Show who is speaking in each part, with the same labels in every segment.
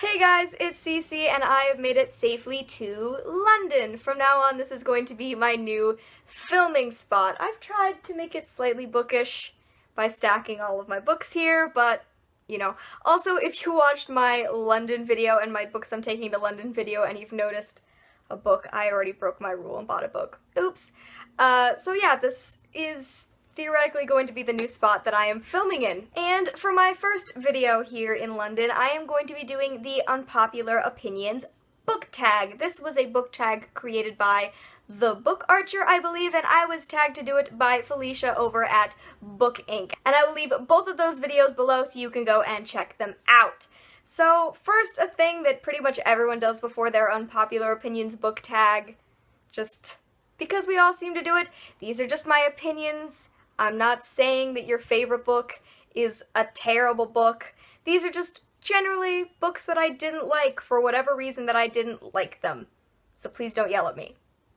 Speaker 1: Hey guys, it's Cece and I have made it safely to London. From now on, this is going to be my new filming spot. I've tried to make it slightly bookish by stacking all of my books here, but you know. Also, if you watched my London video and my books I'm taking to London video and you've noticed a book, I already broke my rule and bought a book. Oops. So yeah, this is theoretically going to be the new spot that I am filming in. And for my first video here in London, I am going to be doing the Unpopular Opinions book tag. This was a book tag created by The Book Archer, I believe, and I was tagged to do it by Felicia over at Book Inc. And I will leave both of those videos below so you can go and check them out. So first, a thing that pretty much everyone does before their Unpopular Opinions book tag, just because we all seem to do it. These are just my opinions. I'm not saying that your favorite book is a terrible book. These are just generally books that I didn't like for whatever reason that I didn't like them. So please don't yell at me,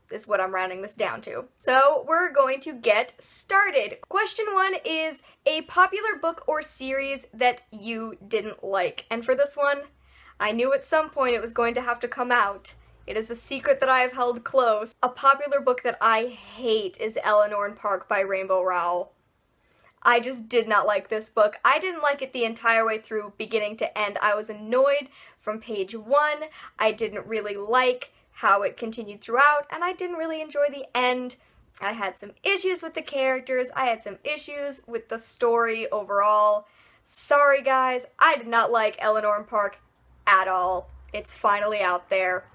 Speaker 1: is what I'm rounding this down to. So we're going to get started. Question 1 is a popular book or series that you didn't like. And for this one, I knew at some point it was going to have to come out. It is a secret that I have held close. A popular book that I hate is Eleanor and Park by Rainbow Rowell. I just did not like this book. I didn't like it the entire way through, beginning to end. I was annoyed from page 1. I didn't really like how it continued throughout, and I didn't really enjoy the end. I had some issues with the characters. I had some issues with the story overall. Sorry guys, I did not like Eleanor and Park at all. It's finally out there.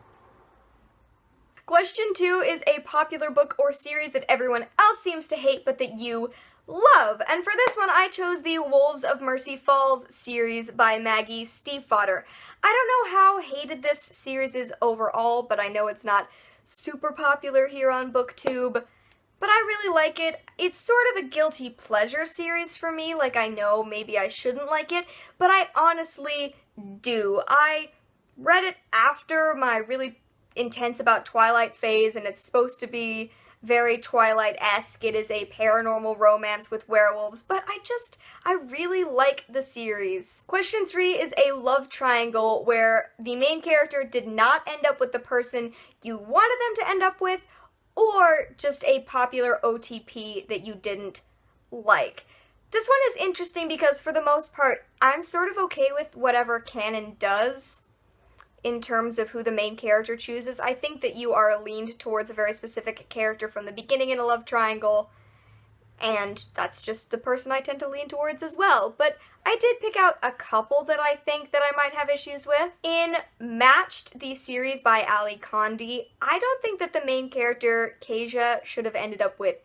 Speaker 1: Question 2 is a popular book or series that everyone else seems to hate but that you love. And for this one, I chose the Wolves of Mercy Falls series by Maggie Stiefvater. I don't know how hated this series is overall, but I know it's not super popular here on BookTube. But I really like it. It's sort of a guilty pleasure series for me, like I know maybe I shouldn't like it, but I honestly do. I read it after my really intense about Twilight phase, and it's supposed to be very Twilight-esque. It is a paranormal romance with werewolves, but I really like the series. Question 3 is a love triangle where the main character did not end up with the person you wanted them to end up with, or just a popular OTP that you didn't like. This one is interesting because for the most part, I'm sort of okay with whatever canon does in terms of who the main character chooses. I think that you are leaned towards a very specific character from the beginning in a love triangle, and that's just the person I tend to lean towards as well. But I did pick out a couple that I think that I might have issues with. In Matched, the series by Ali Condie, I don't think that the main character, Kezia, should have ended up with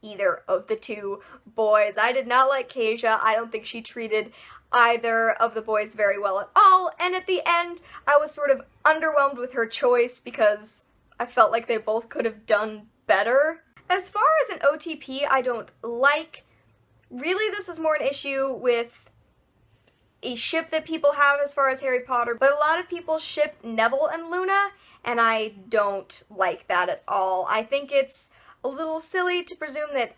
Speaker 1: either of the two boys. I did not like Kezia. I don't think she treated either of the boys very well at all, and at the end, I was sort of underwhelmed with her choice because I felt like they both could have done better. As far as an OTP I don't like, really this is more an issue with a ship that people have as far as Harry Potter, but a lot of people ship Neville and Luna, and I don't like that at all. I think it's a little silly to presume that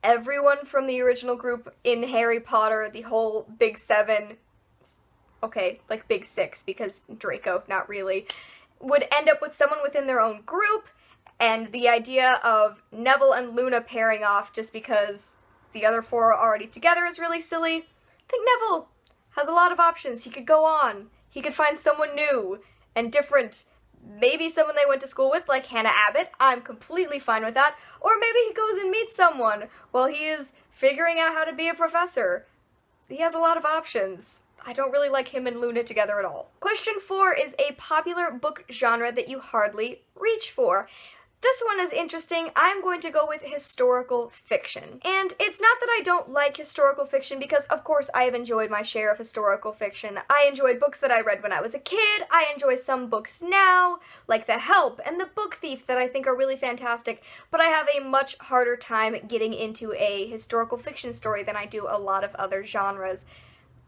Speaker 1: everyone from the original group in Harry Potter, the whole Big Seven, okay, like Big Six, because Draco, not really, would end up with someone within their own group, and the idea of Neville and Luna pairing off just because the other four are already together is really silly. I think Neville has a lot of options. He could go on. He could find someone new and different. Maybe someone they went to school with, like Hannah Abbott. I'm completely fine with that. Or maybe he goes and meets someone while he is figuring out how to be a professor. He has a lot of options. I don't really like him and Luna together at all. Question 4 is a popular book genre that you hardly reach for. This one is interesting. I'm going to go with historical fiction. And it's not that I don't like historical fiction, because of course I have enjoyed my share of historical fiction. I enjoyed books that I read when I was a kid. I enjoy some books now, like The Help and The Book Thief, that I think are really fantastic, but I have a much harder time getting into a historical fiction story than I do a lot of other genres.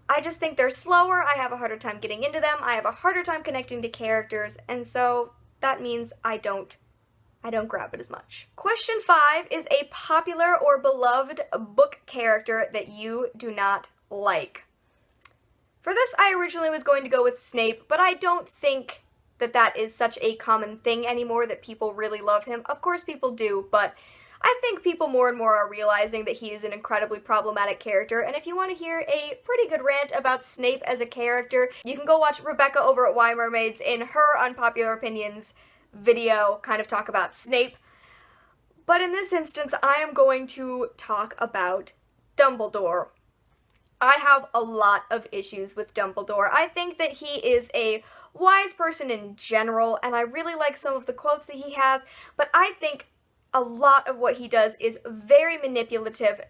Speaker 1: I just think they're slower, I have a harder time getting into them, I have a harder time connecting to characters, and so that means I don't grab it as much. Question 5 is a popular or beloved book character that you do not like. For this, I originally was going to go with Snape, but I don't think that that is such a common thing anymore, that people really love him. Of course people do, but I think people more and more are realizing that he is an incredibly problematic character, and if you want to hear a pretty good rant about Snape as a character, you can go watch Rebecca over at Why Mermaids in her Unpopular Opinions video, kind of talk about Snape. But in this instance, I am going to talk about Dumbledore. I have a lot of issues with Dumbledore. I think that he is a wise person in general, and I really like some of the quotes that he has, but I think a lot of what he does is very manipulative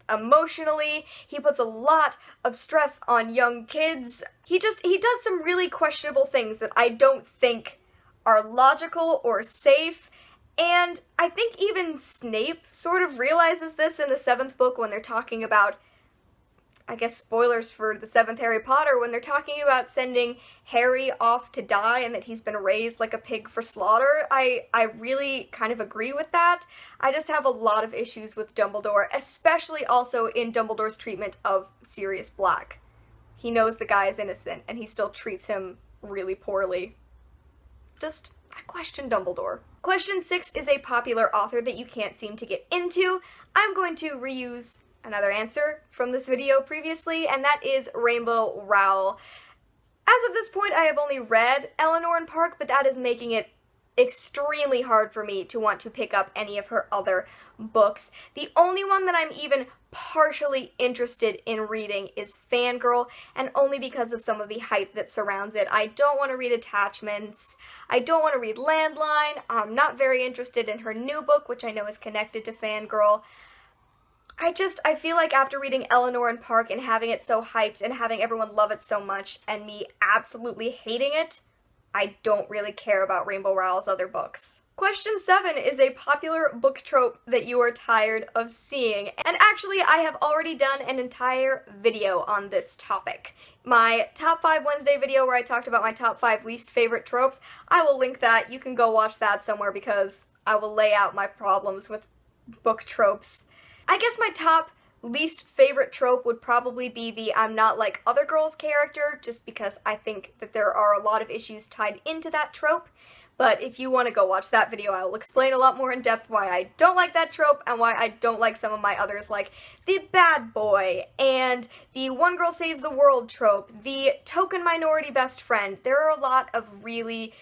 Speaker 1: emotionally. He puts a lot of stress on young kids. He does some really questionable things that I don't think are logical or safe. And I think even Snape sort of realizes this in the 7th book when they're talking about, I guess spoilers for the 7th Harry Potter, when they're talking about sending Harry off to die and that he's been raised like a pig for slaughter. I really kind of agree with that. I just have a lot of issues with Dumbledore, especially also in Dumbledore's treatment of Sirius Black. He knows the guy is innocent and he still treats him really poorly. I question Dumbledore. Question 6 is a popular author that you can't seem to get into. I'm going to reuse another answer from this video previously, and that is Rainbow Rowell. As of this point, I have only read Eleanor and Park, but that is making it extremely hard for me to want to pick up any of her other books. The only one that I'm even partially interested in reading is Fangirl, and only because of some of the hype that surrounds it. I don't want to read Attachments. I don't want to read Landline. I'm not very interested in her new book, which I know is connected to Fangirl. I feel like after reading Eleanor and Park and having it so hyped and having everyone love it so much and me absolutely hating it, I don't really care about Rainbow Rowell's other books. Question 7 is a popular book trope that you are tired of seeing, and actually I have already done an entire video on this topic. My Top 5 Wednesday video where I talked about my top 5 least favorite tropes, I will link that. You can go watch that somewhere because I will lay out my problems with book tropes. I guess my top least favorite trope would probably be the I'm not like other girls character, just because I think that there are a lot of issues tied into that trope. But if you want to go watch that video, I will explain a lot more in depth why I don't like that trope and why I don't like some of my others, like the bad boy and the one girl saves the world trope, the token minority best friend. There are a lot of really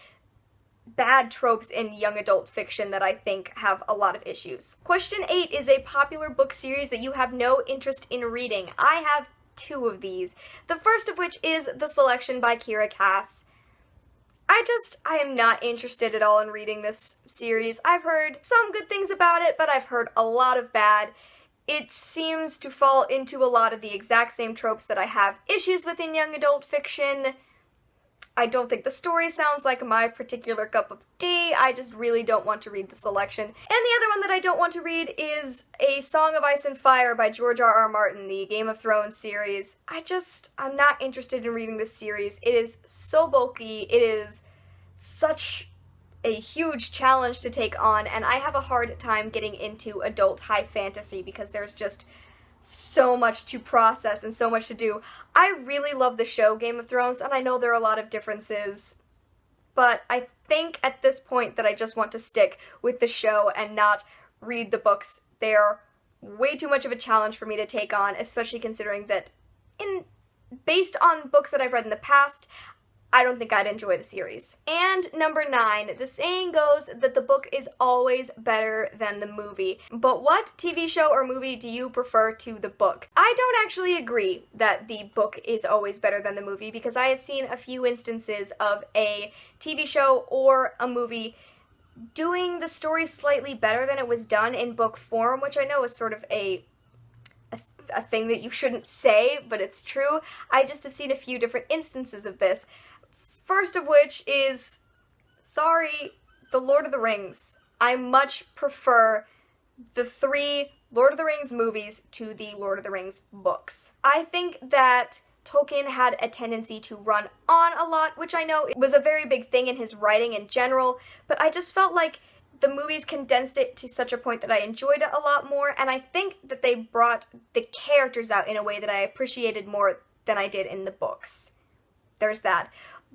Speaker 1: bad tropes in young adult fiction that I think have a lot of issues. Question 8 is a popular book series that you have no interest in reading. I have 2 of these. The first of which is The Selection by Kira Cass. I am not interested at all in reading this series. I've heard some good things about it, but I've heard a lot of bad. It seems to fall into a lot of the exact same tropes that I have issues with in young adult fiction. I don't think the story sounds like my particular cup of tea. I just really don't want to read The Selection. And the other one that I don't want to read is A Song of Ice and Fire by George R.R. Martin, the Game of Thrones series. I'm not interested in reading this series. It is so bulky. It is such a huge challenge to take on, and I have a hard time getting into adult high fantasy because there's just so much to process and so much to do. I really love the show Game of Thrones, and I know there are a lot of differences, but I think at this point that I just want to stick with the show and not read the books. They're way too much of a challenge for me to take on, especially considering that based on books that I've read in the past, I don't think I'd enjoy the series. And number 9, the saying goes that the book is always better than the movie. But what TV show or movie do you prefer to the book? I don't actually agree that the book is always better than the movie, because I have seen a few instances of a TV show or a movie doing the story slightly better than it was done in book form, which I know is sort of a thing that you shouldn't say, but it's true. I just have seen a few different instances of this. First of which is, sorry, The Lord of the Rings. I much prefer the 3 Lord of the Rings movies to the Lord of the Rings books. I think that Tolkien had a tendency to run on a lot, which I know was a very big thing in his writing in general, but I just felt like the movies condensed it to such a point that I enjoyed it a lot more, and I think that they brought the characters out in a way that I appreciated more than I did in the books. There's that.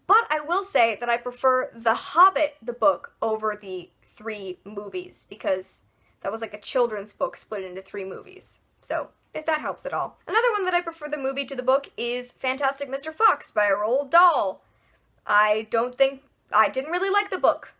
Speaker 1: But I will say that I prefer The Hobbit, the book, over the 3 movies, because that was like a children's book split into 3 movies. So, if that helps at all. Another one that I prefer the movie to the book is Fantastic Mr. Fox by Roald Dahl. I didn't really like the book.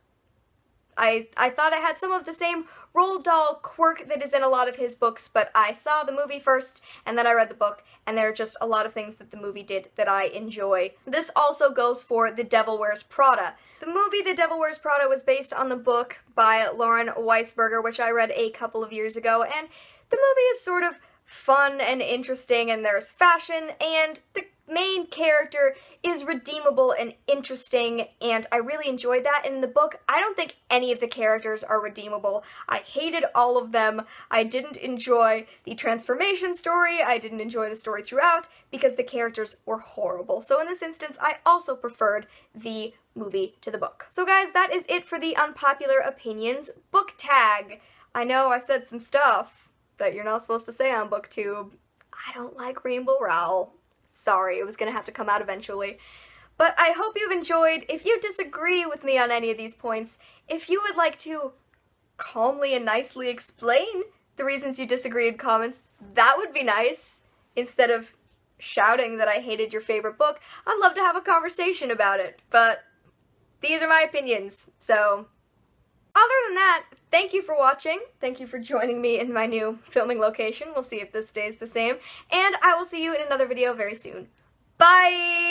Speaker 1: I thought it had some of the same Roald Dahl quirk that is in a lot of his books, but I saw the movie first, and then I read the book, and there are just a lot of things that the movie did that I enjoy. This also goes for The Devil Wears Prada. The movie The Devil Wears Prada was based on the book by Lauren Weisberger, which I read a couple of years ago, and the movie is sort of fun and interesting, and there's fashion, and the main character is redeemable and interesting, and I really enjoyed that. And in the book, I don't think any of the characters are redeemable. I hated all of them. I didn't enjoy the transformation story. I didn't enjoy the story throughout because the characters were horrible. So in this instance, I also preferred the movie to the book. So guys, that is it for the Unpopular Opinions book tag. I know I said some stuff that you're not supposed to say on BookTube. I don't like Rainbow Rowell. Sorry, it was gonna have to come out eventually. But I hope you've enjoyed. If you disagree with me on any of these points, if you would like to calmly and nicely explain the reasons you disagree in comments, that would be nice. Instead of shouting that I hated your favorite book, I'd love to have a conversation about it. But these are my opinions, so other than that, thank you for watching. Thank you for joining me in my new filming location. We'll see if this stays the same. And I will see you in another video very soon. Bye!